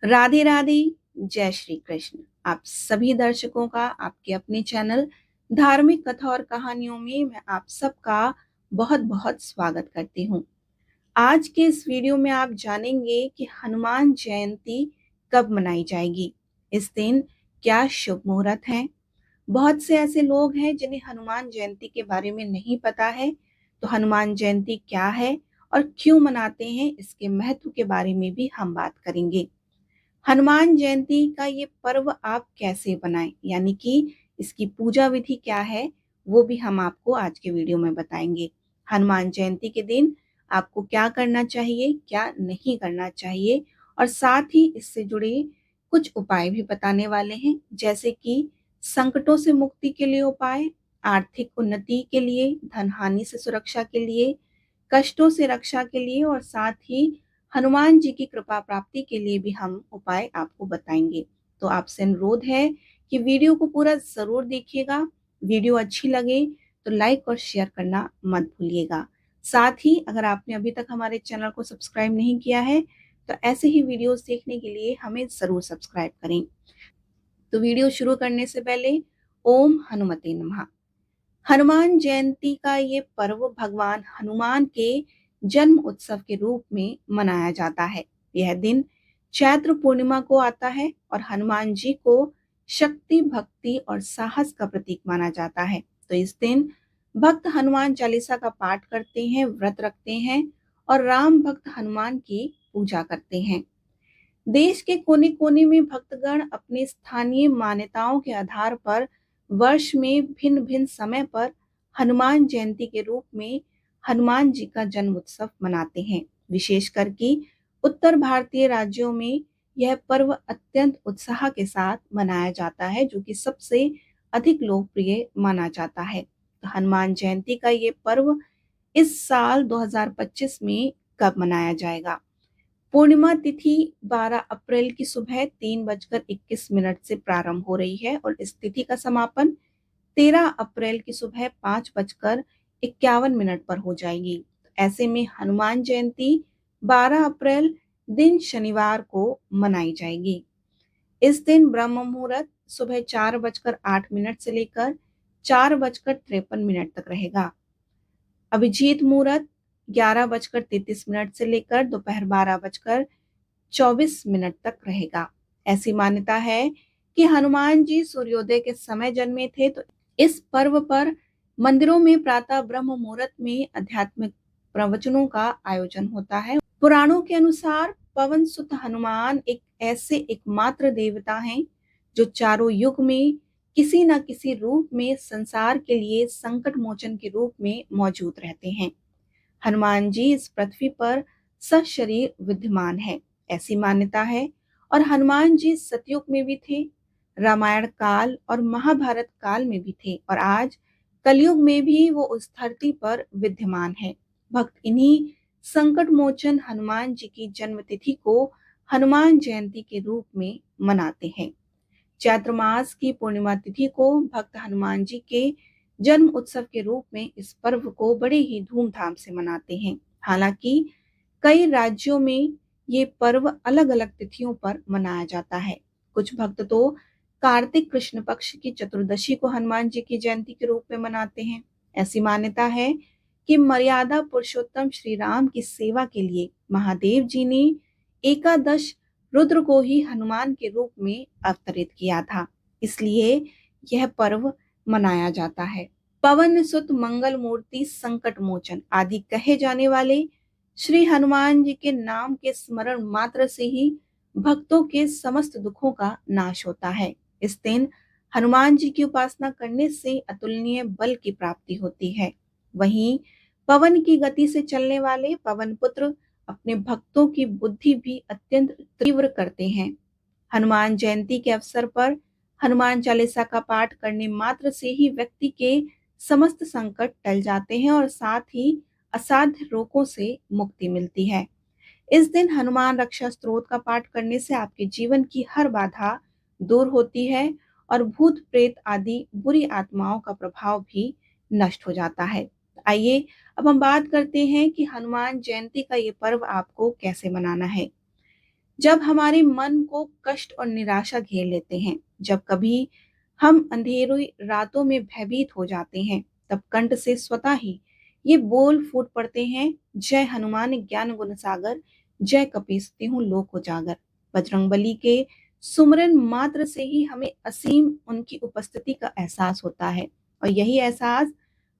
राधे राधे। जय श्री कृष्ण। आप सभी दर्शकों का आपके अपने चैनल धार्मिक कथा और कहानियों में मैं आप सबका बहुत बहुत स्वागत करती हूँ। आज के इस वीडियो में आप जानेंगे कि हनुमान जयंती कब मनाई जाएगी। इस दिन क्या शुभ मुहूर्त है। बहुत से ऐसे लोग हैं जिन्हें हनुमान जयंती के बारे में नहीं पता है। तो हनुमान जयंती क्या है और क्यों मनाते हैं, इसके महत्व के बारे में भी हम बात करेंगे। हनुमान जयंती का ये पर्व आप कैसे बनाएं, यानी कि इसकी पूजा विधि क्या है, वो भी हम आपको आज के वीडियो में बताएंगे। हनुमान जयंती के दिन आपको क्या करना चाहिए, क्या नहीं करना चाहिए, और साथ ही इससे जुड़े कुछ उपाय भी बताने वाले हैं, जैसे कि संकटों से मुक्ति के लिए उपाय, आर्थिक उन्नति के लिए, धन हानि से सुरक्षा के लिए, कष्टों से रक्षा के लिए, और साथ ही हनुमान जी की कृपा प्राप्ति के लिए भी हम उपाय आपको बताएंगे। तो आपसे अनुरोध है कि वीडियो को पूरा जरूर देखिएगा। वीडियो अच्छी लगे तो लाइक और शेयर करना मत भूलिएगा। साथ ही अगर आपने अभी तक हमारे चैनल को सब्सक्राइब नहीं किया है तो ऐसे ही वीडियोस देखने के लिए हमें जरूर सब्सक्राइब करें। तो वीडियो शुरू करने से पहले ओम हनुमते नमः। हनुमान जयंती का ये पर्व भगवान हनुमान के जन्म उत्सव के रूप में मनाया जाता है। यह दिन चैत्र पूर्णिमा को आता है और हनुमान जी को शक्ति, भक्ति और साहस का प्रतीक माना जाता है। तो इस दिन भक्त हनुमान चालीसा का पाठ करते हैं, व्रत रखते हैं और राम भक्त हनुमान की पूजा करते हैं। देश के कोने कोने में भक्तगण अपनी स्थानीय मान्यताओं के आधार पर वर्ष में भिन्न भिन्न समय पर हनुमान जयंती के रूप में हनुमान जी का जन्म उत्सव मनाते हैं। विशेषकर कि उत्तर भारतीय राज्यों में यह पर्व अत्यंत उत्साह के साथ मनाया जाता है, जो कि सबसे अधिक लोकप्रिय माना जाता है। तो हनुमान जयंती का ये पर्व इस साल 2025 में कब मनाया जाएगा। पूर्णिमा तिथि 12 अप्रैल की सुबह 3:21 से प्रारंभ हो रही है और इस तिथि का समापन 13 अप्रैल की सुबह 5:51 पर हो जाएगी। ऐसे में हनुमान जयंती 12 अप्रैल दिन शनिवार को मनाई जाएगी। इस दिन ब्रह्म मुहूर्त सुबह 4:08 से लेकर 4:53 तक रहेगा। अभिजीत मुहूर्त 11:33 से लेकर दोपहर 12:24 तक रहेगा। ऐसी मान्यता है कि हनुमान जी सूर्योदय के समय जन्मे थे। तो इस पर्व पर मंदिरों में प्रातः ब्रह्म मुहूर्त में आध्यात्मिक प्रवचनों का आयोजन होता है। पुराणों के अनुसार पवन सुत हनुमान एक ऐसे एकमात्र देवता हैं जो चारों युग में किसी न किसी रूप में संसार के लिए संकट मोचन के रूप में मौजूद रहते हैं। हनुमान जी इस पृथ्वी पर सशरीर विद्यमान है, ऐसी मान्यता है। और हनुमान जी सतयुग में भी थे, रामायण काल और महाभारत काल में भी थे, और आज कलयुग में भी वो उस धरती पर विद्यमान है। भक्त इन्हीं संकट मोचन हनुमान जी की जन्म तिथि को हनुमान जयंती के रूप में मनाते हैं। चैत्र मास की पूर्णिमा तिथि को भक्त हनुमान जी के जन्म उत्सव के रूप में इस पर्व को बड़े ही धूमधाम से मनाते हैं। हालांकि कई राज्यों में ये पर्व अलग अलग तिथियों पर मनाया जाता है। कुछ भक्त तो कार्तिक कृष्ण पक्ष की चतुर्दशी को हनुमान जी की जयंती के रूप में मनाते हैं। ऐसी मान्यता है कि मर्यादा पुरुषोत्तम श्री राम की सेवा के लिए महादेव जी ने एकादश रुद्र को ही हनुमान के रूप में अवतरित किया था, इसलिए यह पर्व मनाया जाता है। पवन सुत मंगल मूर्ति संकट मोचन आदि कहे जाने वाले श्री हनुमान जी के नाम के स्मरण मात्र से ही भक्तों के समस्त दुखों का नाश होता है। इस दिन हनुमान जी की उपासना करने से अतुलनीय बल की प्राप्ति होती है। वहीं पवन की गति से चलने वाले पवन पुत्र अपने भक्तों की बुद्धि भी अत्यंत तीव्र करते हैं। हनुमान जयंती के अवसर पर हनुमान चालीसा का पाठ करने मात्र से ही व्यक्ति के समस्त संकट टल जाते हैं और साथ ही असाध्य रोगों से मुक्ति मिलती है। इस दिन हनुमान रक्षा स्तोत्र का पाठ करने से आपके जीवन की हर बाधा दूर होती है और भूत प्रेत आदि बुरी आत्माओं का प्रभाव भी नष्ट हो जाता है। आइए अब हम बात करते हैं कि हनुमान जयंती का ये पर्व आपको कैसे मनाना है। जब हमारे मन को कष्ट और निराशा घेर लेते हैं, जब कभी हम अंधेरी रातों में भयभीत हो जाते हैं, तब कंठ से स्वतः ही ये बोल फूट पड़ते हैं, जय हनुमान ज्ञान गुण सागर, जय कपीसती हूँ लोक उजागर। बजरंगबली के सुमरन मात्र से ही हमें असीम उनकी उपस्थिति का एहसास होता है, और यही एहसास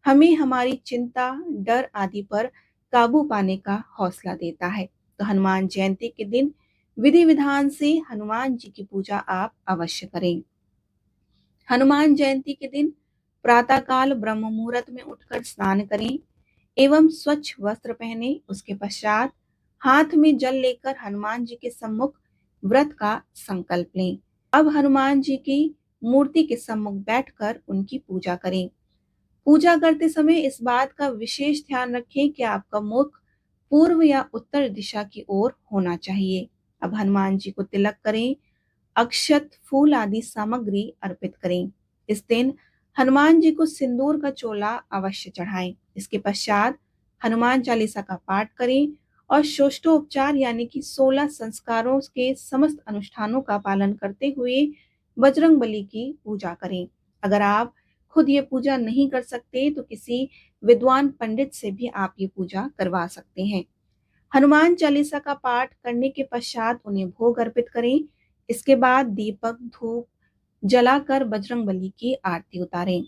हमें हमारी चिंता, डर आदि पर काबू पाने का हौसला देता है। तो हनुमान जयंती के दिन विधि विधान से हनुमान जी की पूजा आप अवश्य करें। हनुमान जयंती के दिन प्रातःकाल ब्रह्म मुहूर्त में उठकर स्नान करें एवं स्वच्छ वस्त्र पहने। उसके पश्चात हाथ में जल लेकर हनुमान जी के सम्मुख व्रत का संकल्प लें। अब हनुमान जी की मूर्ति के सम्मुख बैठकर उनकी पूजा करें। पूजा करते समय इस बात का विशेष ध्यान रखें कि आपका मुख पूर्व या उत्तर दिशा की ओर होना चाहिए। अब हनुमान जी को तिलक करें, अक्षत, फूल आदि सामग्री अर्पित करें। इस दिन हनुमान जी को सिंदूर का चोला अवश्य चढ़ाएं। इसके पश्चात हनुमान चालीसा का पाठ करें और षोडशोपचार यानी कि 16 संस्कारों के समस्त अनुष्ठानों का पालन करते हुए बजरंग बली की पूजा करें। अगर आप खुद ये पूजा नहीं कर सकते तो किसी विद्वान पंडित से भी आप ये पूजा करवा सकते हैं। हनुमान चालीसा का पाठ करने के पश्चात उन्हें भोग अर्पित करें। इसके बाद दीपक, धूप जलाकर बजरंग बली की आरती उतारें।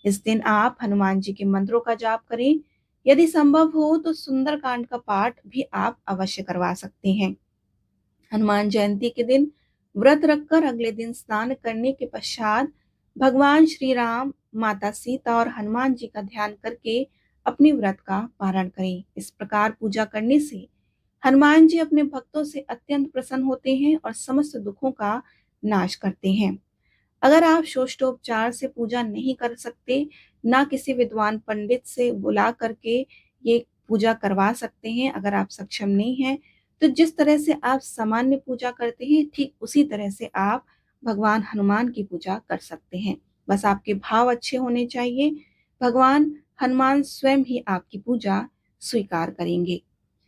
इस दिन आप हनुमान जी के मंत्रों का जाप करें। यदि संभव हो तो सुंदरकांड का पाठ भी आप अवश्य करवा सकते हैं। हनुमान जयंती के दिन व्रत रखकर अगले दिन स्नान करने के पश्चात भगवान श्री राम, माता सीता और हनुमान जी का ध्यान करके अपने व्रत का पारण करें। इस प्रकार पूजा करने से हनुमान जी अपने भक्तों से अत्यंत प्रसन्न होते हैं और समस्त दुखों का नाश करते हैं। अगर आप षोडशोपचार से पूजा नहीं कर सकते, ना किसी विद्वान पंडित से बुला करके ये पूजा करवा सकते हैं, अगर आप सक्षम नहीं हैं, तो जिस तरह से आप सामान्य पूजा करते हैं, ठीक उसी तरह से आप भगवान हनुमान की पूजा कर सकते हैं। बस आपके भाव अच्छे होने चाहिए। भगवान हनुमान स्वयं ही आपकी पूजा स्वीकार करेंगे।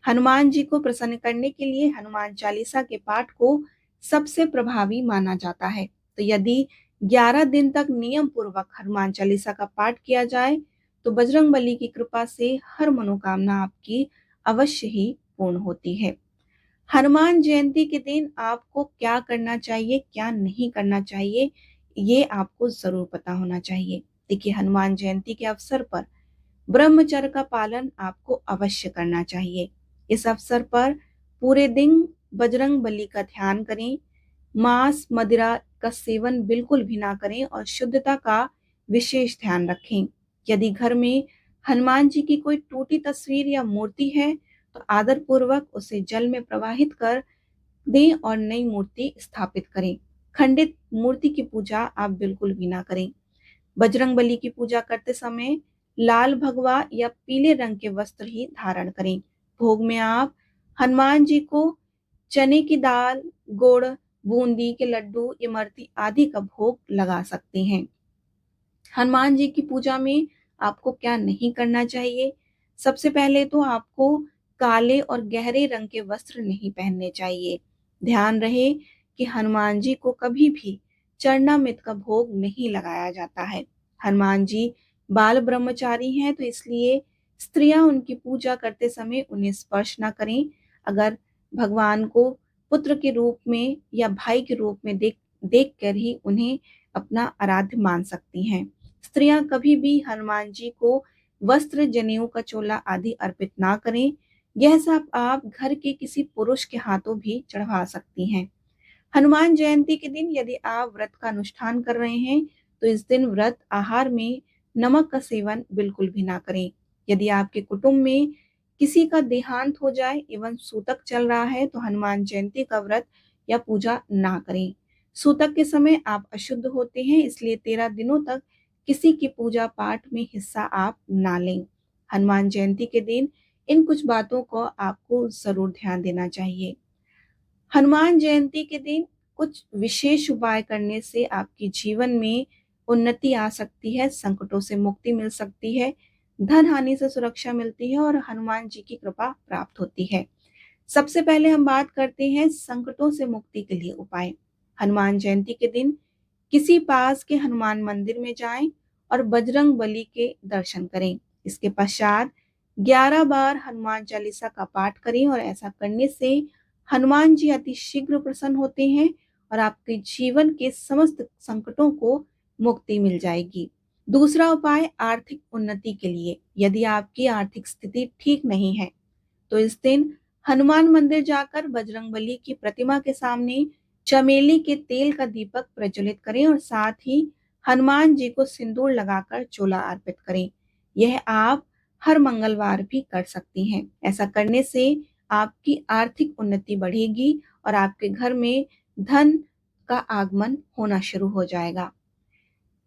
हनुमान जी को प्रसन्न करने के लिए हनुमान चालीसा के पाठ को सबसे प्रभावी माना जाता है। तो यदि 11 दिन तक नियम पूर्वक हनुमान चालीसा का पाठ किया जाए तो बजरंग बली की कृपा से हर मनोकामना आपकी अवश्य ही पूर्ण होती है। हनुमान जयंती के दिन आपको क्या करना चाहिए, क्या नहीं करना चाहिए, ये आपको जरूर पता होना चाहिए। देखिए, हनुमान जयंती के अवसर पर ब्रह्मचर्य का पालन आपको अवश्य करना चाहिए। इस अवसर पर पूरे दिन बजरंग बली का ध्यान करें, मांस मदिरा का सेवन बिल्कुल भी ना करें और शुद्धता का विशेष ध्यान रखें। यदि घर में हनुमान जी की कोई टूटी तस्वीर या मूर्ति है तो आदर पूर्वक उसे जल में प्रवाहित कर दें और नई मूर्ति स्थापित करें। खंडित मूर्ति की पूजा आप बिल्कुल भी ना करें। बजरंग बली की पूजा करते समय लाल भगवा या पीले रंग के वस्त्र ही धारण करें। भोग में आप हनुमान जी को चने की दाल, गुड़, बूंदी के लड्डू, इमरती आदि का भोग लगा सकते हैं। हनुमान जी की पूजा में आपको क्या नहीं करना चाहिए? सबसे पहले तो आपको काले और गहरे रंग के वस्त्र नहीं पहनने चाहिए। ध्यान रहे कि हनुमान जी को कभी भी चरणामृत का भोग नहीं लगाया जाता है। हनुमान जी बाल ब्रह्मचारी हैं, तो इसलिए स्त्रियां उनकी पूजा करते समय उन्हें स्पर्श ना करें। अगर भगवान को पुत्र के रूप में या भाई के रूप में देख कर ही उन्हें अपना आराध्य मान सकती हैं। स्त्रियां कभी भी हनुमान जी को वस्त्र, जनेऊ का चोला आदि अर्पित ना करें। यह सब आप घर के किसी पुरुष के हाथों भी चढ़वा सकती हैं। हनुमान जयंती के दिन यदि आप व्रत का अनुष्ठान कर रहे हैं तो इस दिन व्रत आहार में नमक का सेवन बिल्कुल भी ना करें। यदि आपके कुटुंब में किसी का देहांत हो जाए एवं सूतक चल रहा है तो हनुमान जयंती का व्रत या पूजा ना करें। सूतक के समय आप अशुद्ध होते हैं, इसलिए 13 दिनों तक किसी की पूजा पाठ में हिस्सा आप ना लें। हनुमान जयंती के दिन इन कुछ बातों को आपको जरूर ध्यान देना चाहिए। हनुमान जयंती के दिन कुछ विशेष उपाय करने से आपके जीवन में उन्नति आ सकती है, संकटों से मुक्ति मिल सकती है, धन हानि से सुरक्षा मिलती है और हनुमान जी की कृपा प्राप्त होती है। सबसे पहले हम बात करते हैं संकटों से मुक्ति के लिए उपाय। हनुमान जयंती के दिन किसी पास के हनुमान मंदिर में जाएं और बजरंग बली के दर्शन करें। इसके पश्चात 11 बार हनुमान चालीसा का पाठ करें और ऐसा करने से हनुमान जी अति शीघ्र प्रसन्न होते हैं और आपके जीवन के समस्त संकटों को मुक्ति मिल जाएगी। दूसरा उपाय आर्थिक उन्नति के लिए। यदि आपकी आर्थिक स्थिति ठीक नहीं है तो इस दिन हनुमान मंदिर जाकर बजरंगबली की प्रतिमा के सामने चमेली के तेल का दीपक प्रज्वलित करें और साथ ही हनुमान जी को सिंदूर लगाकर चोला अर्पित करें। यह आप हर मंगलवार भी कर सकती हैं। ऐसा करने से आपकी आर्थिक उन्नति बढ़ेगी और आपके घर में धन का आगमन होना शुरू हो जाएगा।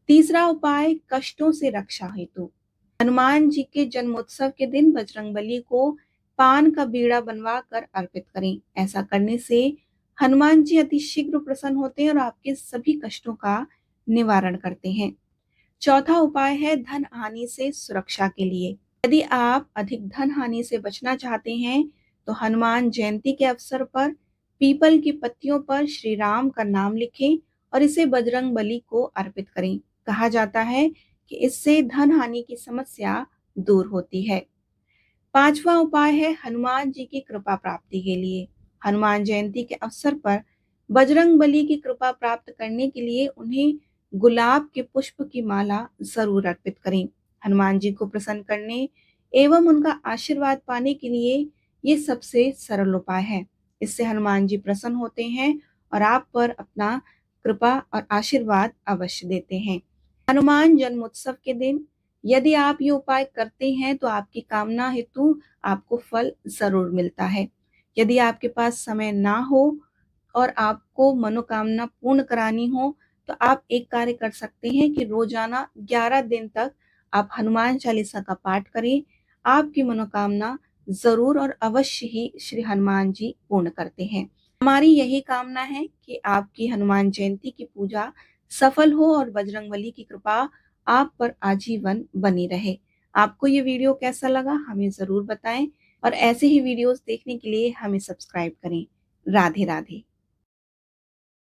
तीसरा उपाय कष्टों से रक्षा हेतु। हनुमान जी के जन्मोत्सव के दिन बजरंगबली को पान का बीड़ा बनवा कर अर्पित करें। ऐसा करने से हनुमान जी अति शीघ्र प्रसन्न होते हैं और आपके सभी कष्टों का निवारण करते हैं। चौथा उपाय है धन हानि से सुरक्षा के लिए। यदि आप अधिक धन हानि से बचना चाहते हैं तो हनुमान जयंती के अवसर पर पीपल की पत्तियों पर श्री राम का नाम लिखें और इसे बजरंग बली को अर्पित करें। कहा जाता है कि इससे धन हानि की समस्या दूर होती है। पांचवा उपाय है हनुमान जी की कृपा प्राप्ति के लिए। हनुमान जयंती के अवसर पर बजरंग बली की कृपा प्राप्त करने के लिए उन्हें गुलाब के पुष्प की माला जरूर अर्पित करें। हनुमान जी को प्रसन्न करने एवं उनका आशीर्वाद पाने के लिए ये सबसे सरल उपाय है। इससे हनुमान जी प्रसन्न होते हैं और आप पर अपना कृपा और आशीर्वाद अवश्य देते हैं। हनुमान जन्मोत्सव के दिन यदि आप ये उपाय करते हैं तो आपकी कामना हेतु आपको फल जरूर मिलता है। यदि आपके पास समय ना हो और आपको मनोकामना पूर्ण करानी हो तो आप एक कार्य कर सकते हैं कि रोजाना 11 दिन तक आप हनुमान चालीसा का पाठ करें। आपकी मनोकामना जरूर और अवश्य ही श्री हनुमान जी पूर्ण करते हैं। हमारी यही कामना है कि आपकी हनुमान जयंती की पूजा सफल हो और बजरंगबली की कृपा आप पर आजीवन बनी रहे। आपको ये वीडियो कैसा लगा हमें जरूर बताएं और ऐसे ही वीडियोस देखने के लिए हमें सब्सक्राइब करें। राधे राधे।